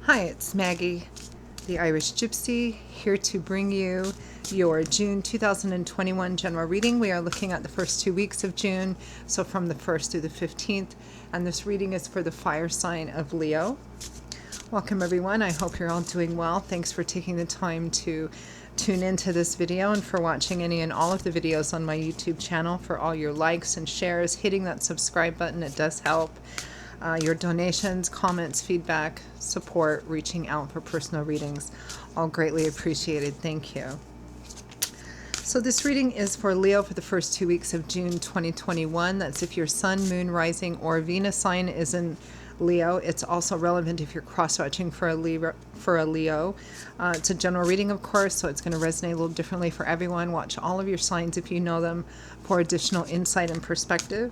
Hi, it's Maggie, the Irish Gypsy, here to bring you your June 2021 general reading. We are looking at the first 2 weeks of June, so from the 1st through the 15th, and this reading is for the fire sign of Leo. Welcome everyone, I hope you're all doing well. Thanks for taking the time to tune into this video and for watching any and all of the videos on my YouTube channel, for all your likes and shares, hitting that subscribe button, it does help. Your donations, comments, feedback, support, reaching out for personal readings, all greatly appreciated. Thank you. So this reading is for Leo for the first 2 weeks of June 2021. That's if your sun, moon, rising, or Venus sign is in Leo. It's also relevant if you're cross-watching for a Leo. It's a general reading, of course, so it's going to resonate a little differently for everyone. Watch all of your signs if you know them for additional insight and perspective.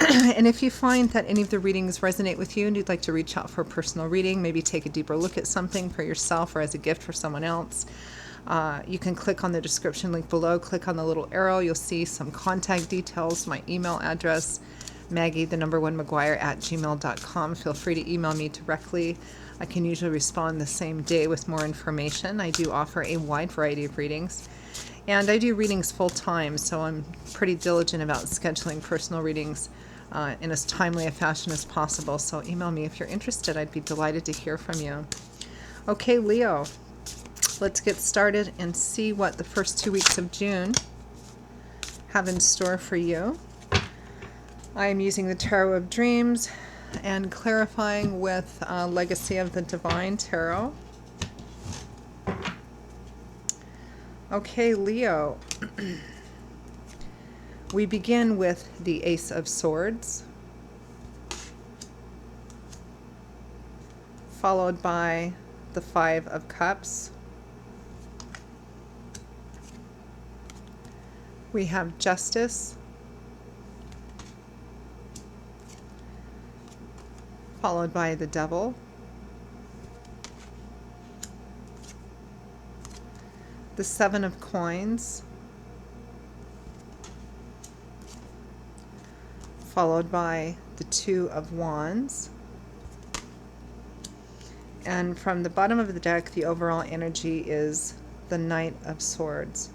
And if you find that any of the readings resonate with you and you'd like to reach out for a personal reading, maybe take a deeper look at something for yourself or as a gift for someone else, you can click on the description link below, click on the little arrow, you'll see some contact details, my email address, Maggie1McGuire@gmail.com. Feel free to email me directly. I can usually respond the same day with more information. I do offer a wide variety of readings. And I do readings full time, so I'm pretty diligent about scheduling personal readings in as timely a fashion as possible. So email me if you're interested. I'd be delighted to hear from you. Okay, Leo, let's get started and see what the first 2 weeks of June have in store for you. I am using the Tarot of Dreams and clarifying with Legacy of the Divine Tarot. Okay, Leo, we begin with the Ace of Swords, followed by the Five of Cups. We have Justice, followed by the Devil, the Seven of Coins, followed by the Two of Wands, and from the bottom of the deck, the overall energy is the Knight of Swords.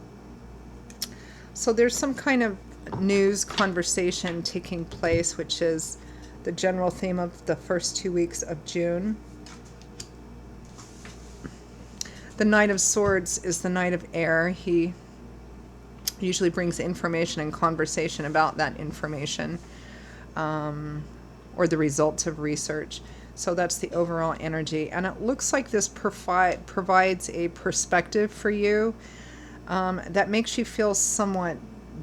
So there's some kind of news conversation taking place, which is the general theme of the first 2 weeks of June. The Knight of Swords is the Knight of Air. He usually brings information and conversation about that information, or the results of research. So that's the overall energy. And it looks like this provides a perspective for you that makes you feel somewhat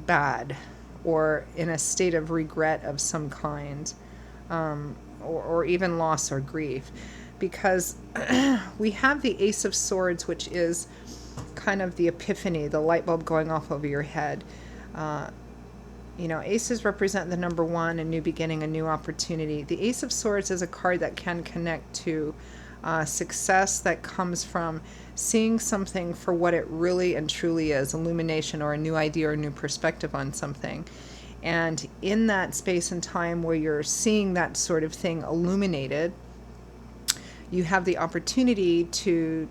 bad or in a state of regret of some kind, or even loss or grief. Because we have the Ace of Swords, which is kind of the epiphany, the light bulb going off over your head. Aces represent the number one, a new beginning, a new opportunity. The Ace of Swords is a card that can connect to success that comes from seeing something for what it really and truly is, illumination or a new idea or a new perspective on something. And in that space and time where you're seeing that sort of thing illuminated, you have the opportunity to,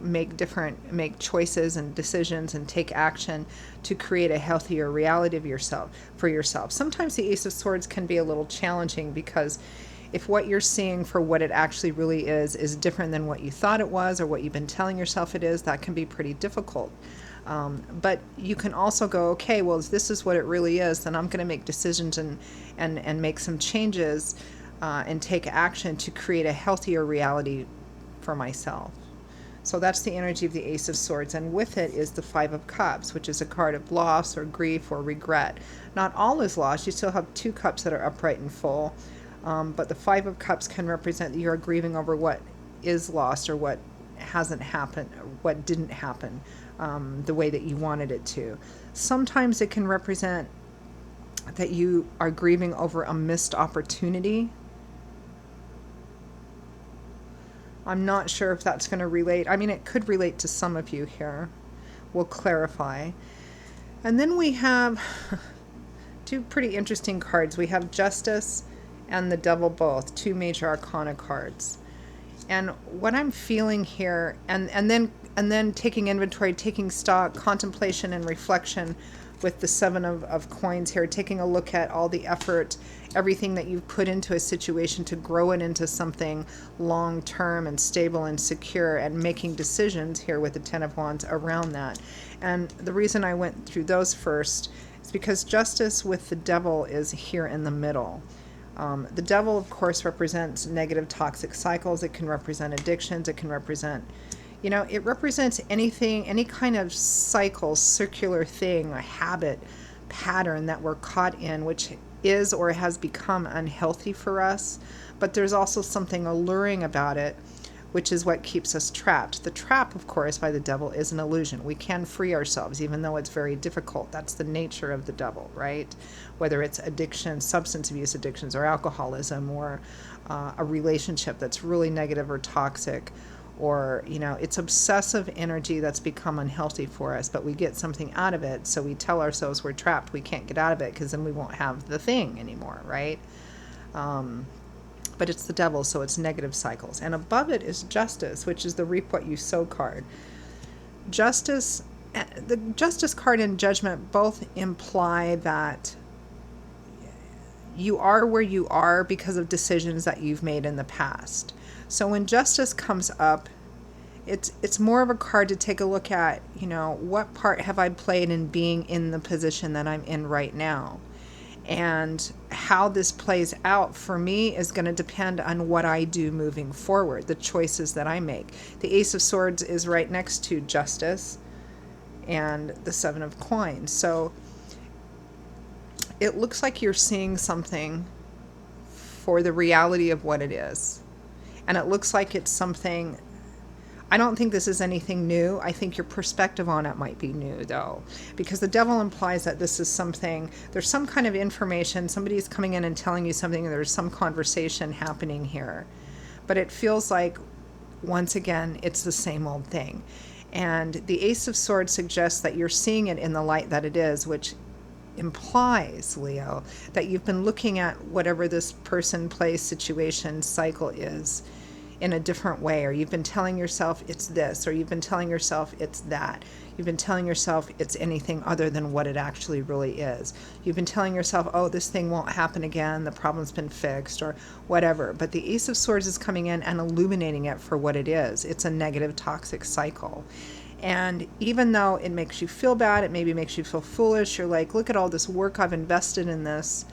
make choices and decisions and take action to create a healthier reality of for yourself. Sometimes the Ace of Swords can be a little challenging because if what you're seeing for what it actually really is different than what you thought it was or what you've been telling yourself it is, that can be pretty difficult. But you can also go, okay, well, if this is what it really is, then I'm going to make decisions and make some changes and take action to create a healthier reality for myself. So that's the energy of the Ace of Swords, and with it is the Five of Cups, which is a card of loss or grief or regret. Not all is lost. You still have 2 cups that are upright and full, but the Five of Cups can represent that you're grieving over what is lost or what hasn't happened, or what didn't happen the way that you wanted it to. Sometimes it can represent that you are grieving over a missed opportunity. I'm not sure if that's going to relate. I mean, it could relate to some of you here. We'll clarify. And then we have 2 pretty interesting cards. We have Justice and the Devil both, 2 major arcana cards. And what I'm feeling here, and then taking inventory, taking stock, contemplation and reflection with the Seven of Coins here, taking a look at all the effort, everything that you've put into a situation to grow it into something long-term and stable and secure, and making decisions here with the Ten of Wands around that. And the reason I went through those first is because Justice with the Devil is here in the middle. The devil, of course, represents negative toxic cycles. It can represent addictions. It can represent, it represents anything, any kind of cycle, circular thing, a habit, pattern that we're caught in, which is or has become unhealthy for us. But there's also something alluring about it, which is what keeps us trapped. The trap, of course, by the devil is an illusion. We can free ourselves, even though it's very difficult. That's the nature of the devil, right? Whether it's addiction, substance abuse addictions, or alcoholism, or a relationship that's really negative or toxic, or, it's obsessive energy that's become unhealthy for us, but we get something out of it, so we tell ourselves we're trapped. We can't get out of it because then we won't have the thing anymore, right? But it's the devil, so it's negative cycles. And above it is Justice, which is the reap what you sow card. Justice, the Justice card and Judgment both imply that you are where you are because of decisions that you've made in the past. So when Justice comes up, it's more of a card to take a look at, what part have I played in being in the position that I'm in right now? And how this plays out for me is going to depend on what I do moving forward, the choices that I make. The Ace of Swords is right next to Justice and the Seven of Coins. So it looks like you're seeing something for the reality of what it is. And it looks like it's something, I don't think this is anything new. I think your perspective on it might be new, though, because the devil implies that this is something, there's some kind of information, somebody's coming in and telling you something, and there's some conversation happening here. But it feels like, once again, it's the same old thing. And the Ace of Swords suggests that you're seeing it in the light that it is, which implies, Leo, that you've been looking at whatever this person, place, situation, cycle is in a different way, or you've been telling yourself it's this, or you've been telling yourself it's that. You've been telling yourself it's anything other than what it actually really is. You've been telling yourself, oh, this thing won't happen again, the problem's been fixed, or whatever. But the Ace of Swords is coming in and illuminating it for what it is. It's a negative, toxic cycle. And even though it makes you feel bad, it maybe makes you feel foolish, you're like, look at all this work I've invested in this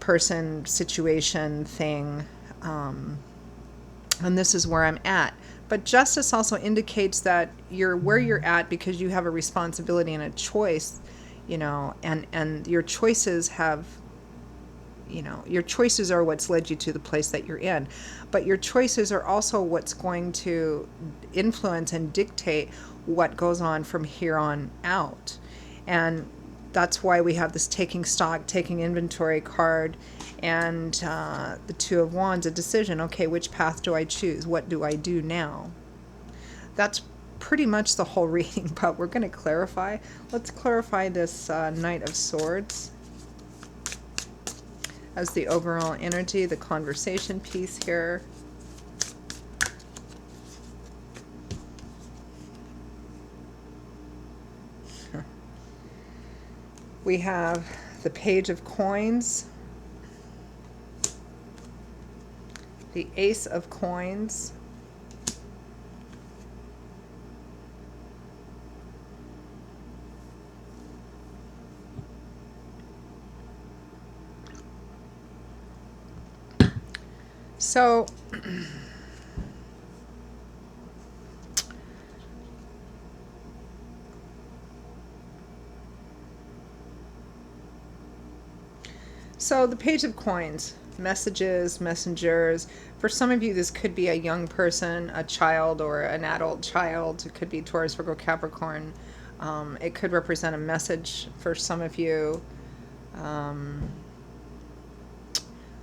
person, situation, thing, and this is where I'm at. But Justice also indicates that you're where you're at because you have a responsibility and a choice, and your choices have, your choices are what's led you to the place that you're in. But your choices are also what's going to influence and dictate what goes on from here on out. And that's why we have this taking stock, taking inventory card, and the Two of Wands, a decision. Okay, which path do I choose? What do I do now? That's pretty much the whole reading, but we're going to clarify. Let's clarify this Knight of Swords as the overall energy, the conversation piece here. We have the Page of Coins, the Ace of Coins, so the Page of Coins, messages, messengers. For some of you, this could be a young person, a child, or an adult child. It could be Taurus, Virgo, Capricorn. It could represent a message for some of you.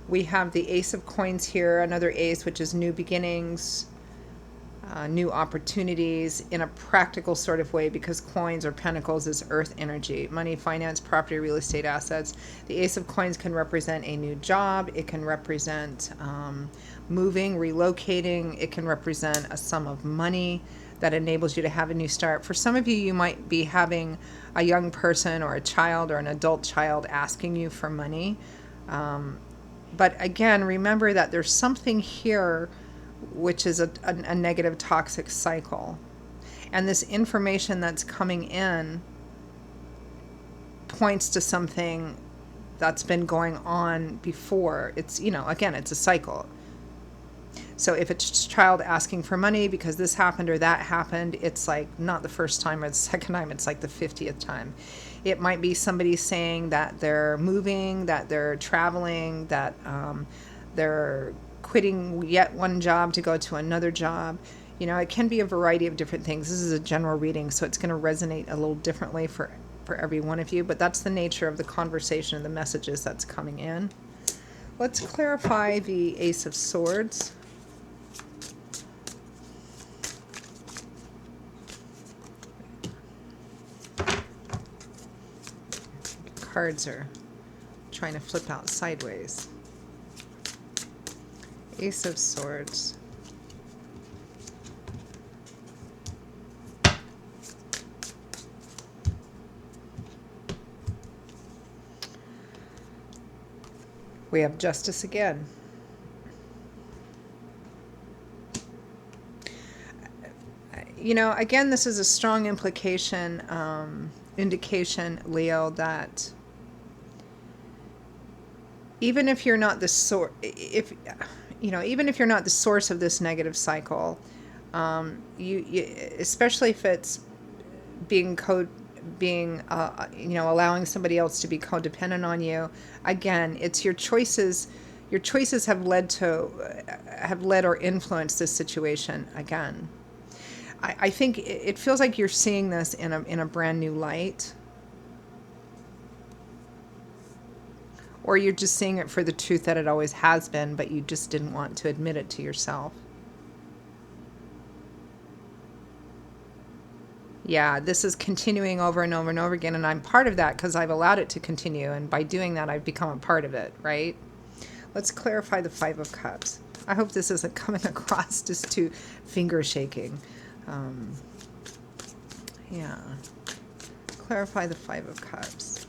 We have the Ace of Coins here, another ace, which is new beginnings. new opportunities in a practical sort of way, because coins or pentacles is earth energy, money, finance, property, real estate, assets. The Ace of Coins can represent a new job. It can represent moving, relocating. It can represent a sum of money that enables you to have a new start. For some of you, you might be having a young person or a child or an adult child asking you for money. But again, remember that there's something here which is a negative toxic cycle. And this information that's coming in points to something that's been going on before. It's, again, it's a cycle. So if it's a child asking for money because this happened or that happened, it's like not the first time or the second time, it's like the 50th time. It might be somebody saying that they're moving, that they're traveling, that they're quitting yet one job to go to another job. It can be a variety of different things. This is a general reading, so it's going to resonate a little differently for every one of you, but that's the nature of the conversation and the messages that's coming in. Let's clarify the Ace of Swords. Cards are trying to flip out sideways. Ace of Swords. We have Justice again. Again, this is a strong implication, indication, Leo, that even if you're not the source, even if you're not the source of this negative cycle, you especially if it's allowing somebody else to be codependent on you. Again, it's your choices. Your choices have led or influenced this situation. Again, I think it feels like you're seeing this in a brand new light. Or you're just seeing it for the truth that it always has been, but you just didn't want to admit it to yourself. Yeah, this is continuing over and over and over again, and I'm part of that because I've allowed it to continue, and by doing that, I've become a part of it, right? Let's clarify the Five of Cups. I hope this isn't coming across just too finger shaking. Yeah. Clarify the Five of Cups.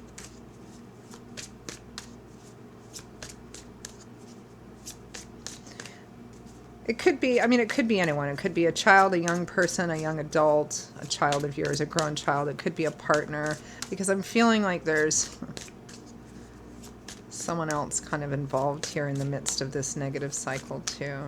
It could be, it could be anyone. It could be a child, a young person, a young adult, a child of yours, a grown child. It could be a partner, because I'm feeling like there's someone else kind of involved here in the midst of this negative cycle too.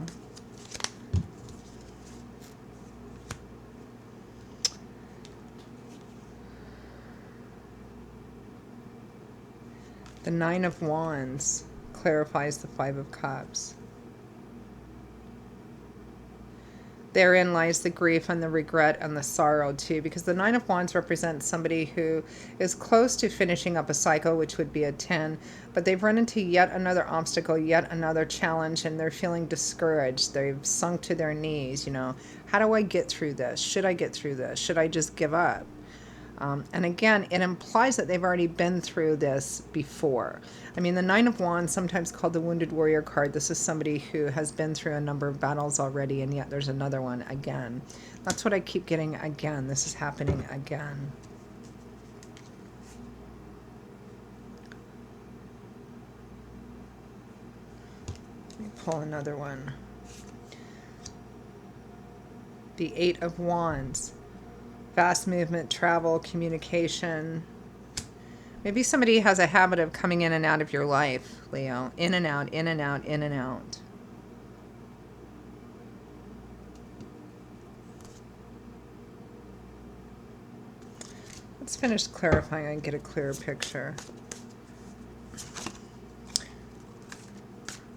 The Nine of Wands clarifies the Five of Cups. Therein lies the grief and the regret and the sorrow too, because the Nine of Wands represents somebody who is close to finishing up a cycle, which would be a 10, but they've run into yet another obstacle, yet another challenge, and they're feeling discouraged. They've sunk to their knees, How do I get through this? Should I get through this? Should I just give up? And again, it implies that they've already been through this before. The Nine of Wands, sometimes called the Wounded Warrior card, this is somebody who has been through a number of battles already, and yet there's another one again. That's what I keep getting again. This is happening again. Let me pull another one. The Eight of Wands. Fast movement, travel, communication. Maybe somebody has a habit of coming in and out of your life, Leo. In and out, in and out, in and out. Let's finish clarifying and get a clearer picture.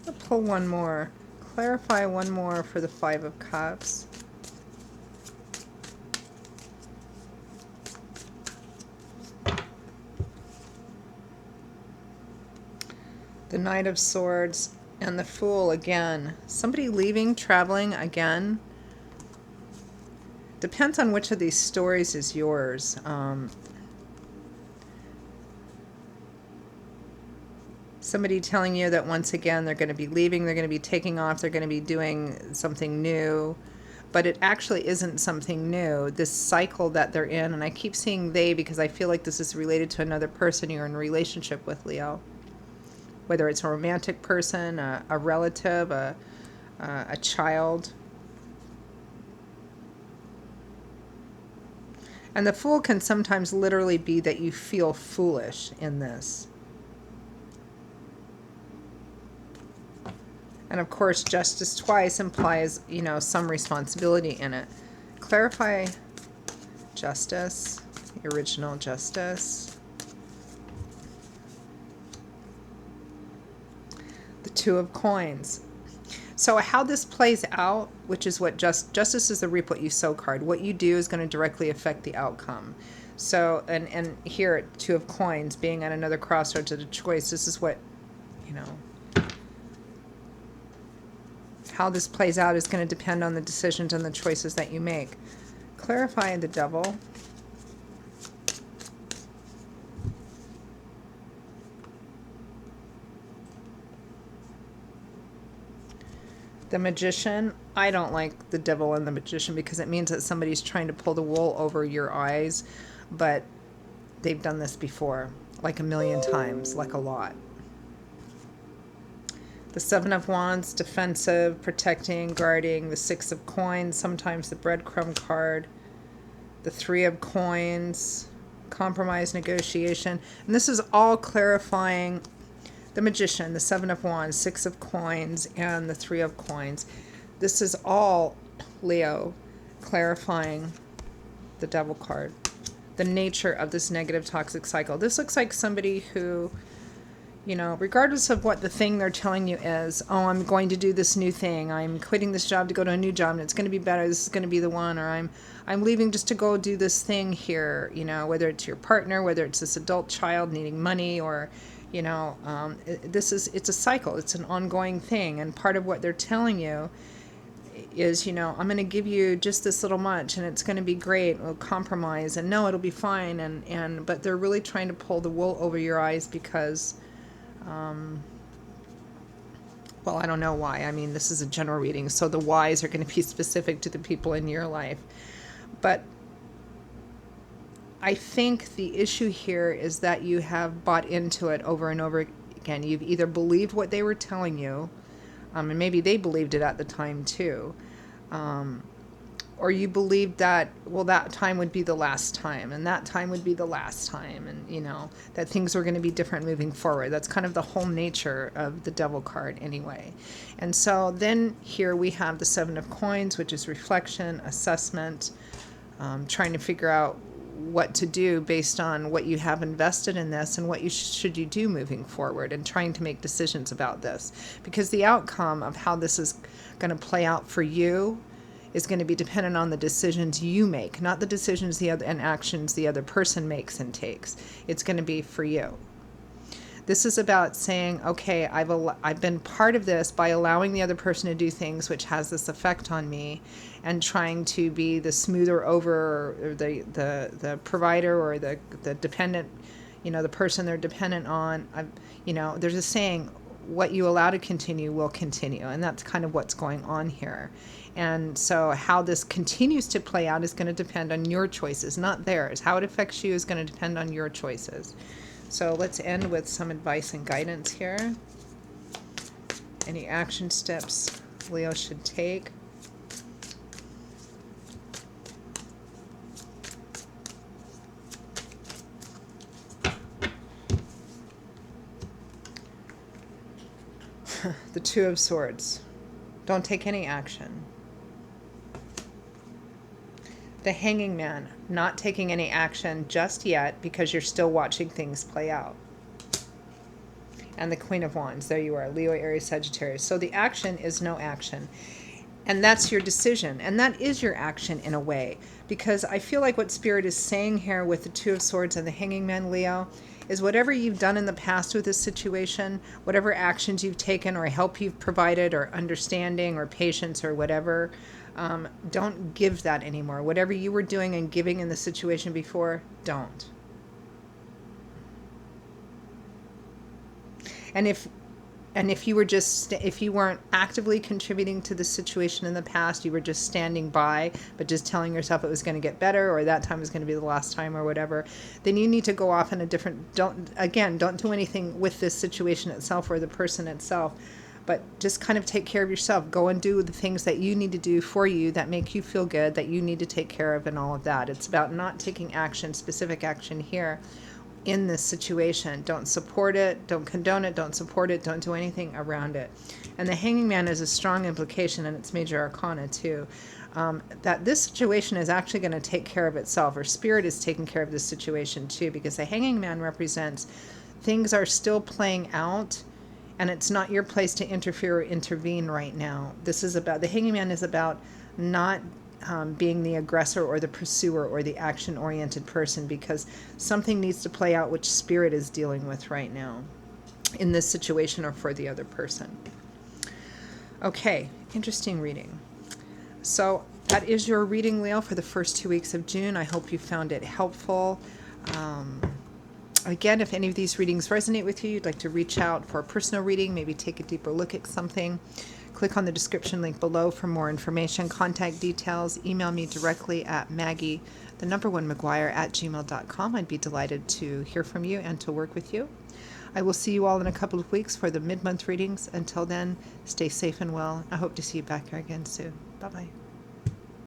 I'll pull one more. Clarify one more for the Five of Cups. The Knight of Swords and the Fool again. Somebody leaving, traveling again. Depends on which of these stories is yours. Somebody telling you that once again they're going to be leaving, they're going to be taking off, they're going to be doing something new, but it actually isn't something new. This cycle that they're in, and I keep seeing they because I feel like this is related to another person you're in a relationship with, Leo. Whether it's a romantic person, a relative, a child. And the Fool can sometimes literally be that you feel foolish in this. And of course, Justice twice implies, you know, some responsibility in it. Clarify Justice, the original Justice. The Two of Coins. So how this plays out, which is what Justice is the reap what you sow card. What you do is going to directly affect the outcome. So, and here, Two of Coins, being at another crossroads at a choice, this is what, you know, how this plays out is going to depend on the decisions and the choices that you make. Clarify the Devil. The Magician. I don't like the Devil and the Magician because it means that somebody's trying to pull the wool over your eyes, but they've done this before, like a million times, like a lot. The Seven of Wands, defensive, protecting, guarding. The Six of Coins, sometimes the breadcrumb card. The Three of Coins, compromise, negotiation. And this is all clarifying the Magician, the Seven of Wands, Six of Coins, and the Three of Coins. This is all, Leo, clarifying the Devil card. The nature of this negative toxic cycle. This looks like somebody who, you know, regardless of what the thing they're telling you is, oh, I'm going to do this new thing. I'm quitting this job to go to a new job and it's going to be better. This is going to be the one. Or I'm leaving just to go do this thing here, you know, whether it's your partner, whether it's this adult child needing money, or, you know, it's a cycle. It's an ongoing thing. And part of what they're telling you is, you know, I'm going to give you just this little much and it's going to be great. We'll compromise and no, it'll be fine. But they're really trying to pull the wool over your eyes because, well, I don't know why. I mean, this is a general reading, so the whys are going to be specific to the people in your life. But I think the issue here is that you have bought into it over and over again. You've either believed what they were telling you, and maybe they believed it at the time too, or you believed that, well, that time would be the last time, and that time would be the last time, and, you know, that things were going to be different moving forward. That's kind of the whole nature of the Devil card anyway. And so then here we have the Seven of Coins, which is reflection, assessment, trying to figure out what to do based on what you have invested in this and what you should you do moving forward, and trying to make decisions about this, because the outcome of how this is going to play out for you is going to be dependent on the decisions you make, not the decisions and actions the other person makes and takes. It's going to be for you. This is about saying, okay, I've been part of this by allowing the other person to do things which has this effect on me, and trying to be the smoother over, or the provider, or the dependent, you know, the person they're dependent on. You know, there's a saying, what you allow to continue will continue, and that's kind of what's going on here. And so how this continues to play out is going to depend on your choices, not theirs. How it affects you is going to depend on your choices. So let's end with some advice and guidance here. Any action steps Leo should take. The Two of Swords. Don't take any action. The Hanging Man. Not taking any action just yet because you're still watching things play out. And the Queen of Wands. There you are. Leo, Aries, Sagittarius. So the action is no action. And that's your decision. And that is your action in a way. Because I feel like what Spirit is saying here with the Two of Swords and the Hanging Man, Leo, is whatever you've done in the past with this situation, whatever actions you've taken or help you've provided or understanding or patience or whatever, Don't give that anymore. Whatever you were doing and giving in the situation before, don't. And if you were if you weren't actively contributing to the situation in the past, you were just standing by, but just telling yourself it was going to get better, or that time was going to be the last time, or whatever, then you need to go off in a different, don't do anything with this situation itself or the person itself, but just kind of take care of yourself. Go and do the things that you need to do for you that make you feel good, that you need to take care of, and all of that. It's about not taking action, specific action here in this situation. Don't support it, don't condone it, don't support it, don't do anything around it. And the Hanging Man is a strong implication, and it's major arcana too, that this situation is actually going to take care of itself, or Spirit is taking care of this situation too, because the Hanging Man represents things are still playing out, and it's not your place to interfere or intervene right now. This is about, the Hanging Man is about not being the aggressor or the pursuer or the action-oriented person, because something needs to play out which Spirit is dealing with right now in this situation or for the other person. Okay, interesting reading. So that is your reading, Leo, for the first 2 weeks of June. I hope you found it helpful. Again, if any of these readings resonate with you, you'd like to reach out for a personal reading, maybe take a deeper look at something, click on the description link below for more information, contact details, email me directly at Maggie1McGuire@gmail.com. I'd be delighted to hear from you and to work with you. I will see you all in a couple of weeks for the mid-month readings. Until then, stay safe and well. I hope to see you back here again soon. Bye-bye.